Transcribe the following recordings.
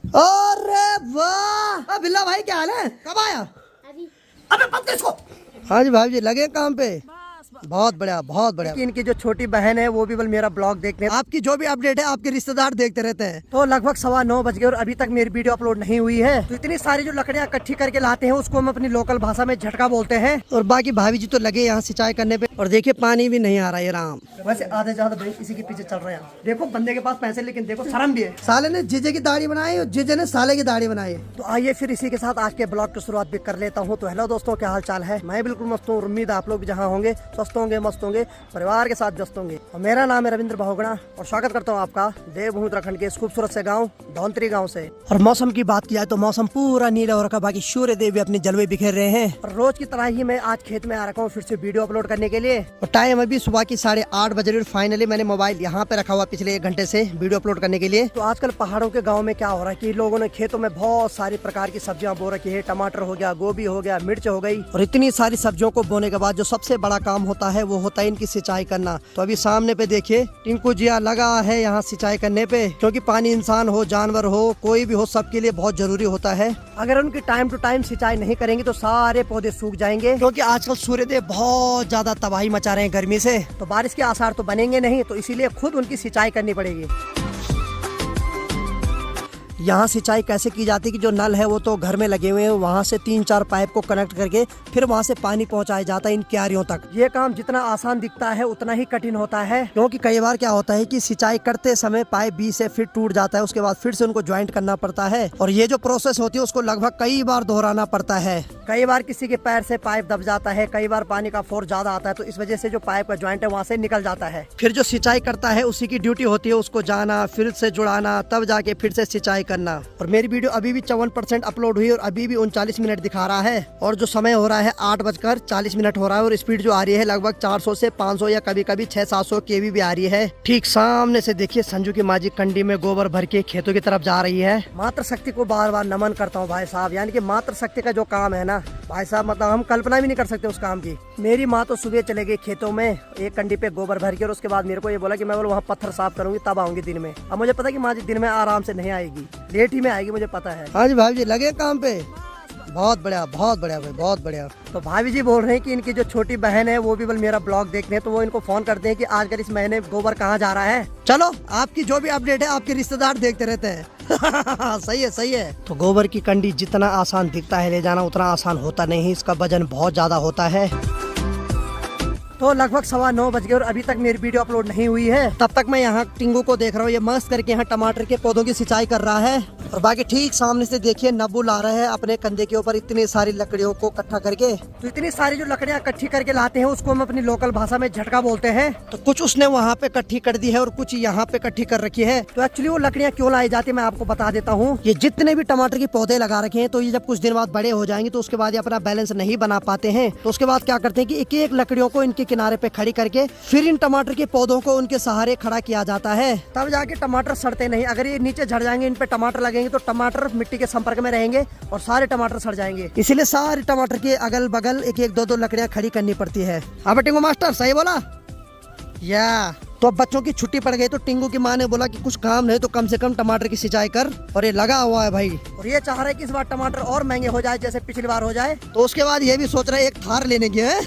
अरे वाह बिल्ला भाई, क्या हाल है? कब आया? अभी। अबे पकड़ इसको। हाँ जी भाई जी, लगे काम पे। बहुत बढ़िया बहुत बढ़िया। इनकी जो छोटी बहन है वो भी बल मेरा ब्लॉग देखने, आपकी जो भी अपडेट है आपके रिश्तेदार देखते रहते हैं। तो लगभग 9:15 बज गए और अभी तक मेरी वीडियो अपलोड नहीं हुई है। तो इतनी सारी जो लकड़ियाँ इकट्ठी करके लाते हैं उसको हम अपनी लोकल भाषा में झटका बोलते हैं। और बाकी भाभी जी तो लगे यहाँ सिंचाई करने पे, और देखिए पानी भी नहीं आ रहा है राम। वैसे आधे ज्यादा भाई इसी के पीछे चल रहे हैं। देखो बंदे के पास पैसे, लेकिन देखो शर्म भी है। साले ने जीजे की दाढ़ी बनाई और जीजे ने साले की दाढ़ी बनाई है। तो आइए फिर इसी के साथ आज के ब्लॉग की शुरुआत भी कर लेता हूँ। तो हेलो दोस्तों, क्या हाल चाल है? मैं बिल्कुल मस्त हूँ। उम्मीद आप लोग भी जहाँ होंगे स्वस्थ होंगे, मस्त होंगे, परिवार के साथ व्यस्त होंगे। और मेरा नाम है रविंद्र बहुगुणा और स्वागत करता हूँ आपका देवभूमि उत्तराखंड के इस खूबसूरत से गाँव धौंतरी गाँव से। और मौसम की बात किया तो मौसम पूरा नीला हो रखा, बाकी सूर्य देव भी अपनी जलवे बिखेर रहे हैं। और रोज की तरह ही मैं आज खेत में आ रखा हूँ फिर से वीडियो अपलोड करने के लिए। और टाइम अभी सुबह की 8:30 बज रही है। फाइनली मैंने मोबाइल यहाँ पे रखा हुआ पिछले 1 घंटे से वीडियो अपलोड करने के लिए। तो आजकल पहाड़ों के गाँव में क्या हो रहा है कि लोगों ने खेतों में बहुत सारी प्रकार की सब्जियां बो रखी है। टमाटर हो गया, गोभी हो गया, मिर्च हो गई। और इतनी सारी सब्जियों को बोने के बाद जो सबसे बड़ा काम होता है वो होता है इनकी सिंचाई करना। तो अभी सामने पे देखिए टिंकू जिया लगा है यहाँ सिंचाई करने पे, क्योंकि पानी इंसान हो, जानवर हो, कोई भी हो, सबके लिए बहुत जरूरी होता है। अगर उनकी टाइम टू टाइम सिंचाई नहीं करेंगे तो सारे पौधे सूख जाएंगे, क्योंकि आजकल सूर्यदेव बहुत ज्यादा तबाही मचा रहे हैं गर्मी से। तो बारिश के आसार तो बनेंगे नहीं, तो इसीलिए खुद उनकी सिंचाई करनी पड़ेगी। यहाँ सिंचाई कैसे की जाती है कि जो नल है वो तो घर में लगे हुए हैं, वहाँ से 3-4 पाइप को कनेक्ट करके फिर वहाँ से पानी पहुँचाया जाता है इन क्यारियों तक। ये काम जितना आसान दिखता है उतना ही कठिन होता है, क्योंकि कई बार क्या होता है कि सिंचाई करते समय पाइप बीच से फिर टूट जाता है, उसके बाद फिर से उनको ज्वाइंट करना पड़ता है। और ये जो प्रोसेस होती है उसको लगभग कई बार दोहराना पड़ता है। कई बार किसी के पैर से पाइप दब जाता है, कई बार पानी का फोर्स ज्यादा आता है, तो इस वजह से जो पाइप का ज्वाइंट है वहाँ से निकल जाता है। फिर जो सिंचाई करता है उसी की ड्यूटी होती है उसको जाना, फिर से जुड़ाना, तब जाके फिर से सिंचाई करना। और मेरी वीडियो अभी भी 54% अपलोड हुई और अभी भी 39 मिनट दिखा रहा है। और जो समय हो रहा है 8:40 हो रहा है। और स्पीड जो आ रही है लगभग 400 से 500 या कभी कभी 600-700 kb भी आ रही है। ठीक सामने से देखिए संजू की माँ जी कंडी में गोबर भर के खेतों की तरफ जा रही है। मातृ शक्ति को बार बार नमन करता हूँ भाई साहब। यानी कि मातृ शक्ति का जो काम है ना भाई साहब, मतलब हम कल्पना भी नहीं कर सकते उस काम की। मेरी माँ तो सुबह चले गई खेतों में एक कंडी पे गोबर भर के, और उसके बाद मेरे को ये बोला कि मैं वहाँ पत्थर साफ करूंगी तब आऊंगी दिन में। अब मुझे पता है कि माँ जी दिन में आराम से नहीं आएगी, लेट ही में आएगी, मुझे पता है। हाँ जी भाभी जी लगे काम पे। बहुत बढ़िया बहुत बढ़िया भाई, बहुत बढ़िया। तो भाभी जी बोल रहे हैं कि इनकी जो छोटी बहन है वो भी बल मेरा ब्लॉग देखने, तो वो इनको फोन करते हैं कि आजकल इस महीने गोबर कहाँ जा रहा है। चलो आपकी जो भी अपडेट है आपके रिश्तेदार देखते रहते हैं। सही है सही है। तो गोबर की कंडी जितना आसान दिखता है ले जाना उतना आसान होता नहीं, इसका वजन बहुत ज्यादा होता है। तो लगभग 9:15 बज गए और अभी तक मेरी वीडियो अपलोड नहीं हुई है। तब तक मैं यहाँ टिंगू को देख रहा हूँ, ये मस्त करके यहाँ टमाटर के पौधों की सिंचाई कर रहा है। और बाकी ठीक सामने से देखिए नब्बू ला रहे हैं अपने कंधे के ऊपर इतनी सारी लकड़ियों को इकट्ठा करके। तो इतनी सारी जो लकड़ियाँ इकट्ठी करके लाते हैं उसको हम अपनी लोकल भाषा में झटका बोलते हैं। तो कुछ उसने वहाँ पे इकट्ठी कर दी है और कुछ यहाँ पे इकट्ठी कर रखी है। तो एक्चुअली वो लकड़ियाँ क्यों लाई जाती है मैं आपको बता देता हूँ। ये जितने भी टमाटर के पौधे लगा रखे हैं तो ये जब कुछ दिन बाद बड़े हो जाएंगे तो उसके बाद ये अपना बैलेंस नहीं बना पाते हैं। तो उसके बाद क्या करते हैं कि एक एक लकड़ियों को इनके किनारे पे खड़ी करके फिर इन टमाटर के पौधों को उनके सहारे खड़ा किया जाता है, तब जाके टमाटर सड़ते नहीं। अगर ये नीचे झड़ जाएंगे, इन पे टमाटर लगेंगे तो टमाटर मिट्टी के संपर्क में रहेंगे और सारे टमाटर सड़ जाएंगे। इसीलिए सारे टमाटर के अगल बगल एक एक 2-2 लकड़ियां खड़ी करनी पड़ती है। हाँ टिंगू मास्टर सही बोला या? तो अब बच्चों की छुट्टी पड़ गई तो टिंगू की माँ ने बोला कि कुछ काम नहीं तो कम से कम टमाटर की सिंचाई कर, और ये लगा हुआ है भाई। और ये चाह रहा है कि इस बार टमाटर और महंगे हो जाए जैसे पिछली बार हो जाए। तो उसके बाद ये भी सोच रहा है एक थार लेने की है।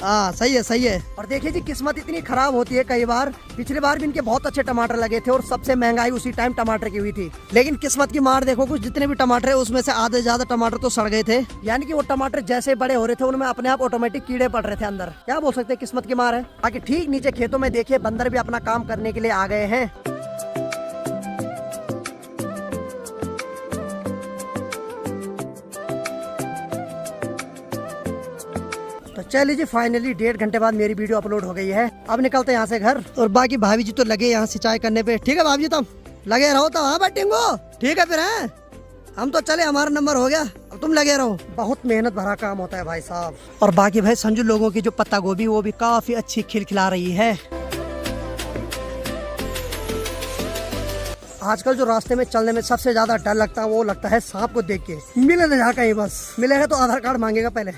हाँ सही है सही है। और देखिए जी किस्मत इतनी खराब होती है कई बार। पिछली बार भी इनके बहुत अच्छे टमाटर लगे थे और सबसे महंगाई उसी टाइम टमाटर की हुई थी, लेकिन किस्मत की मार देखो कुछ जितने भी टमाटर है उसमें से आधे ज्यादा टमाटर तो सड़ गए थे। यानी कि वो टमाटर जैसे बड़े हो रहे थे उनमें अपने आप ऑटोमेटिक कीड़े पड़ रहे थे अंदर। क्या बोल सकते हैं, किस्मत की मार है। बाकी ठीक नीचे खेतों में देखिए बंदर भी अपना काम करने के लिए आ गए हैं। तो चलिए जी फाइनली 1.5 घंटे बाद मेरी वीडियो अपलोड हो गई है। अब निकलते हैं यहाँ से घर। और बाकी भाभी जी तो लगे यहाँ सिंचाई करने पे। ठीक है भाभी जी तुम लगे रहो तो। हाँ बैठेंगो ठीक है फिर है, हम तो चले, हमारा नंबर हो गया, अब तुम लगे रहो। बहुत मेहनत भरा काम होता है भाई साहब। और बाकी भाई संजू लोगों की जो पत्ता गोभी वो भी काफी अच्छी खिलखिला रही है। आजकल जो रास्ते में चलने में सबसे ज्यादा डर लगता है वो लगता है सांप को देख के। मिले न जा कहीं, बस मिलेगा तो आधार कार्ड मांगेगा पहले।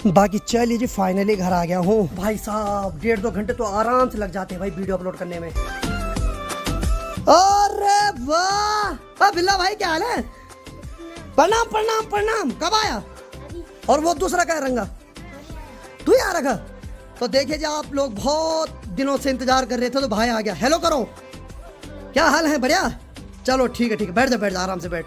बाकी चलिए जी फाइनली घर आ गया हूँ भाई साहब। 1.5-2 घंटे तो आराम से लग जाते हैं भाई वीडियो अपलोड करने में। अरे वाह बिल्ला भाई, क्या हाल है? प्रणाम प्रणाम प्रणाम। कब आया? और वो दूसरा क्या रंगा? तू ही आ रखा? तो देखिए जी, आप लोग बहुत दिनों से इंतजार कर रहे थे तो भाई आ गया। हेलो करो, क्या हाल है? बढ़िया। चलो ठीक है, बैठ जा आराम से बैठ।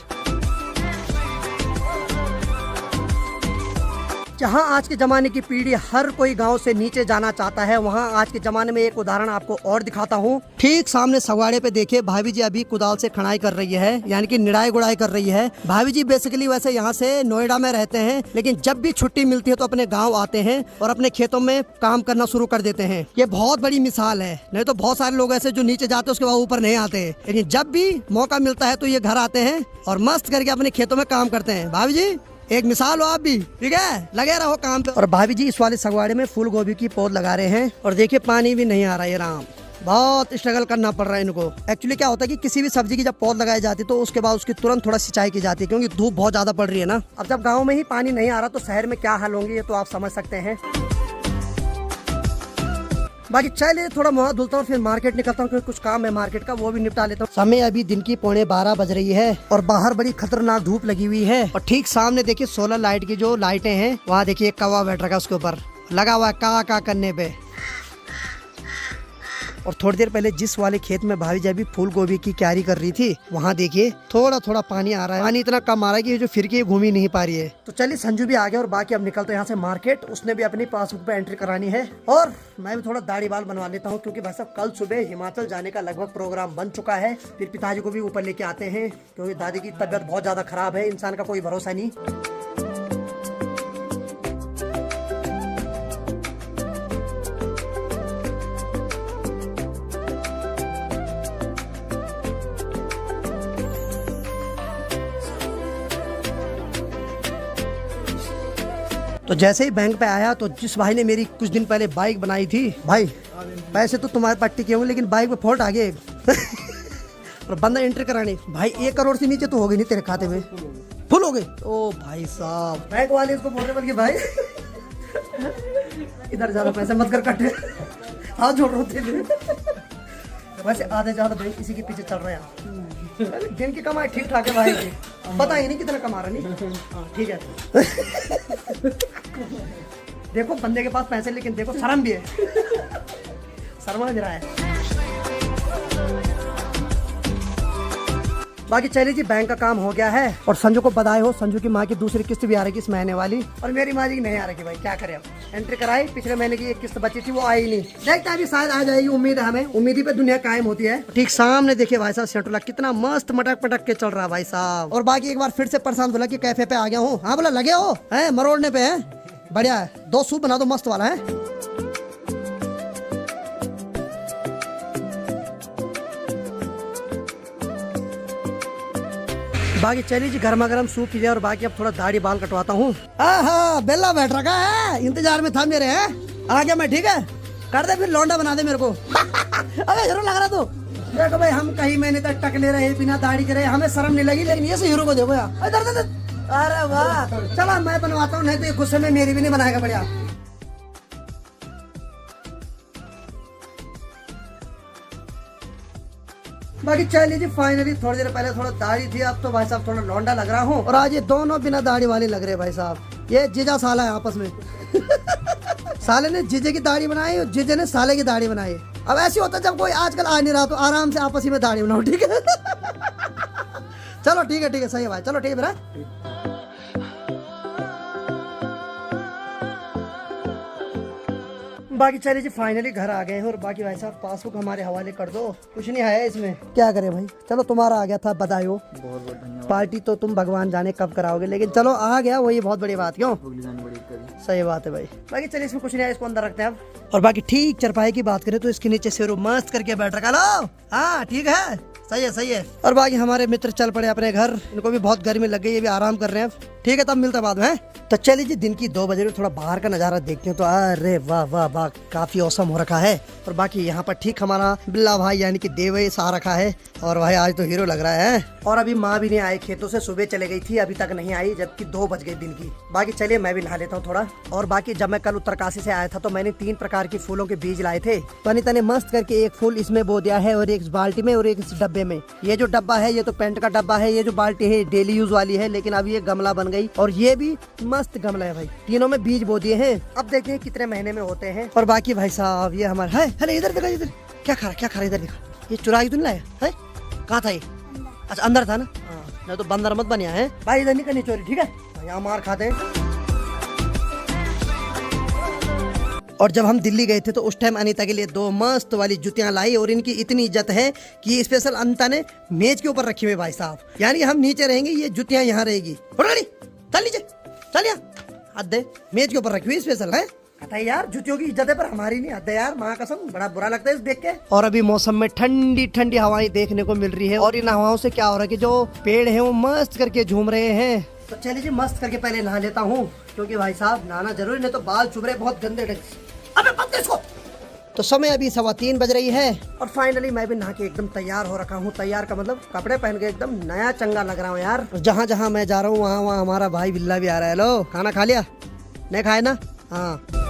जहाँ आज के ज़माने की पीढ़ी हर कोई गांव से नीचे जाना चाहता है, वहाँ आज के ज़माने में एक उदाहरण आपको और दिखाता हूँ। ठीक सामने सगवाड़े पे देखिए, भाभी जी अभी कुदाल से खणाई कर रही है, यानी कि निड़ाई गुड़ाई कर रही है। भाभी जी बेसिकली वैसे यहाँ से नोएडा में रहते हैं, लेकिन जब भी छुट्टी मिलती है तो अपने गाँव आते हैं और अपने खेतों में काम करना शुरू कर देते हैं। ये बहुत बड़ी मिसाल है। नहीं तो बहुत सारे लोग ऐसे जो नीचे जाते हैं उसके बाद ऊपर नहीं आते, लेकिन जब भी मौका मिलता है तो ये घर आते हैं और मस्त करके अपने खेतों में काम करते हैं। भाभी जी एक मिसाल हो आप भी, ठीक है? लगे रहो काम पे। और भाभी जी इस वाले सगवाड़े में फूल गोभी की पौध लगा रहे हैं और देखिए पानी भी नहीं आ रहा है। राम, बहुत स्ट्रगल करना पड़ रहा है इनको। एक्चुअली क्या होता है कि किसी भी सब्जी की जब पौध लगाई जाती है तो उसके बाद उसकी तुरंत थोड़ा सिंचाई की जाती है, क्योंकि धूप बहुत ज्यादा पड़ रही है ना। अब जब गाँव में ही पानी नहीं आ रहा तो शहर में क्या हाल होंगे ये तो आप समझ सकते हैं। बाकी चलिए थोड़ा मुँह धुलता हूँ, फिर मार्केट निकलता हूँ, क्योंकि कुछ काम है मार्केट का, वो भी निपटा लेता हूँ। समय अभी दिन की 11:15 बज रही है और बाहर बड़ी खतरनाक धूप लगी हुई है। और ठीक सामने देखिए सोलर लाइट की जो लाइटें हैं, वहाँ देखिए एक कौवा बैठ रखा है, उसके ऊपर लगा हुआ है का करने पे। और थोड़ी देर पहले जिस वाले खेत में भाभी जी अभी फूल गोभी की क्यारी कर रही थी, वहाँ देखिए थोड़ा थोड़ा पानी आ रहा है। पानी इतना कम आ रहा है कि जो फिरकी घूम ही नहीं पा रही है। तो चलिए संजू भी आ गया और बाकी अब निकलते हैं यहाँ से मार्केट। उसने भी अपनी पासबुक पे एंट्री करानी है और मैं भी थोड़ा दाढ़ी बाल बनवा लेता हूँ, क्योंकि भाई साहब कल सुबह हिमाचल जाने का लगभग प्रोग्राम बन चुका है। फिर पिताजी को भी ऊपर लेके आते हैं, क्योंकि दादी की तबीयत बहुत ज्यादा खराब है, इंसान का कोई भरोसा नहीं। तो जैसे ही बैंक पे आया तो जिस भाई ने मेरी कुछ दिन पहले बाइक बनाई थी, भाई पैसे तो तुम्हारे पट्टी के हूँ, लेकिन बाइक पे फॉल्ट आ गए। और बंदा एंट्री कराने, भाई 1 करोड़ से नीचे तो हो गई नहीं तेरे खाते में, फुल हो गए। ओ भाई साहब, बैंक वाले इसको बोल रहे बल्कि भाई इधर ज्यादा पैसे मत कर कटे, हाथ जोड़ रहे थे। वैसे आधे ज्यादा बैंक इसी के पीछे चल रहे हैं। दिन की कमाई ठीक ठाक है भाई की, पता ही नहीं कितना कमा रहा। नहीं ठीक है। देखो बंदे के पास पैसे, लेकिन देखो शर्म भी है, शर्मा दे रहा है। बाकी चलिए जी, बैंक का काम हो गया है और संजू को बधाई हो, संजू की माँ की दूसरी किस्त भी आ रही इस महीने वाली, और मेरी माँ जी की नहीं आ रही। भाई क्या करें, अब एंट्री कराई, पिछले महीने की एक किस्त बची थी वो आई नहीं, देखते अभी शायद आ जाएगी, उम्मीद है हमें, उम्मीद ही पे दुनिया कायम होती है। ठीक सामने देखिए भाई साहब सेंट्रोला कितना मस्त मटक पटक के चल रहा है भाई साहब। और बाकी एक बार फिर से परेशान बोला कि कैफे पे आ गया हूँ। हाँ बोला लगे हो है, मरोड़ने पे है, बढ़िया है, 2 सूप बना दो मस्त वाला है। बाकी चलिए जी, गर्मा गर्म सूप पीजिए और बाकी अब थोड़ा दाढ़ी बाल कटवाता हूँ। बेला बैठ रखा है, इंतजार में था मेरे। है आ गया मैं, ठीक है कर दे, फिर लौंडा बना दे मेरे को। अबे जरूर लग रहा तो देखो भाई, हम कई महीने तक टकले रहे बिना दाढ़ी करे, हमें शर्म नहीं लगी, लेकिन ये हीरो को देखो यार। अरे वाह, चलो मैं बनवाता हूँ, नहीं तो ये गुस्से में मेरी भी नहीं बनाएगा। बढ़िया। बाकी चलिए जी, फाइनली थोड़ी देर पहले थोड़ा दाढ़ी थी, अब तो भाई साहब थोड़ा लौंडा लग रहा हूँ। और आज ये दोनों बिना दाढ़ी वाले लग रहे भाई साहब, ये जीजा साला है आपस में। साले ने जीजे की दाढ़ी बनाई और जीजे ने साले की दाढ़ी बनाई। अब ऐसे होता जब कोई आजकल आ नहीं रहा तो आराम से आपस में दाढ़ी बनाओ, ठीक है? चलो ठीक है सही है भाई, चलो ठीक है मेरा। बाकी चलिए जी, फाइनली घर आ गए हैं और बाकी भाई साहब पासबुक हमारे हवाले कर दो, कुछ नहीं है इसमें, क्या करें भाई। चलो तुम्हारा आ गया था, बधाई हो, बहुत बहुत धन्यवाद। पार्टी तो तुम भगवान जाने कब कराओगे, लेकिन चलो आ गया, वही बहुत बड़ी बात। क्यों, सही बात है भाई। बाकी चलिए इसमें कुछ नहीं है, इसको अंदर रखते हैं अब। और बाकी ठीक चरपाई की बात करें तो इसके नीचे शेरू मस्त करके बैठ रखा। लो हाँ ठीक है, सही है। और बाकी हमारे मित्र चल पड़े अपने घर, इनको भी बहुत गर्मी लग गई, ये भी आराम कर रहे हैं अब। ठीक है, तब मिलते बाद में। तो चलिए जी, दिन की 2 बजे थोड़ा बाहर का नजारा देखते हैं। तो अरे वाह वाह वाह, काफी औसम हो रखा है। और बाकी यहाँ पर ठीक हमारा बिल्ला भाई यानी कि देवेश आ रखा है। और भाई आज तो हीरो लग रहा है। और अभी माँ भी नहीं आई खेतों से, सुबह चले गई थी, अभी तक नहीं आई, जबकि 2 बज गए दिन की। बाकी चलिए मैं भी नहा लेता हूँ थोड़ा। और बाकी जब मैं कल उत्तरकाशी से आया था तो मैंने 3 प्रकार के फूलों के बीज लाए थे। तने तने मस्त करके एक फूल इसमें बो दिया है, और एक इस बाल्टी में, और एक इस डब्बे में। ये जो डब्बा है ये तो पेंट का डब्बा है, ये जो बाल्टी है डेली यूज वाली है, लेकिन अब ये गमला बन गई। और ये भी मस्त गमला है भाई। तीनों में बीज बो दिए हैं। अब देखते हैं कितने महीने में होते हैं। और बाकी भाई साहब ये हमारा है। अरे इधर देखो, इधर क्या खा रहा इधर देखो। ये चुराई तो नहीं लाया है? कहाँ था ये? अच्छा अंदर था ना। हाँ, नहीं तो बंदर मत बनिया है भाई, इधर नहीं करनी चोरी, ठीक है? यहाँ मार खाते हैं। और जब हम दिल्ली गए थे तो उस टाइम अनीता के लिए 2 मस्त वाली जुतियां लाई, और इनकी इतनी इज्जत है कि स्पेशल अनीता ने मेज के ऊपर रखी हुई भाई साहब। यानी हम नीचे रहेंगे, ये जुतियां यहाँ रहेगी। चल नीचे, चल यहाँ अद्दे मेज के ऊपर रखी हुई स्पेशल है। यार जुतियों की इज्जत है पर हमारी नहीं। अद्दे यार, माँ कसम बड़ा बुरा लगता है इस देख के। और अभी मौसम में ठंडी ठंडी हवाएं देखने को मिल रही है। और इन हवाओं से क्या हो रहा है कि जो पेड़ है वो मस्त करके झूम रहे हैं। तो चलिए जी, मस्त करके पहले नहा लेता हूँ, क्योंकि भाई साहब नहाना जरूरी, नहीं तो बाल चुभ रहे बहुत गंदे ढंग से। अबे पत्ते इसको। तो समय अभी 3:15 बज रही है। और फाइनली मैं भी नहा के एकदम तैयार हो रखा हूँ। तैयार का मतलब कपड़े पहन के एकदम नया चंगा लग रहा हूँ यार। जहाँ जहाँ मैं जा रहा हूँ वहाँ वहाँ हमारा भाई बिल्ला भी आ रहा है। लो, खाना खा लिया? नहीं खाए ना? हाँ।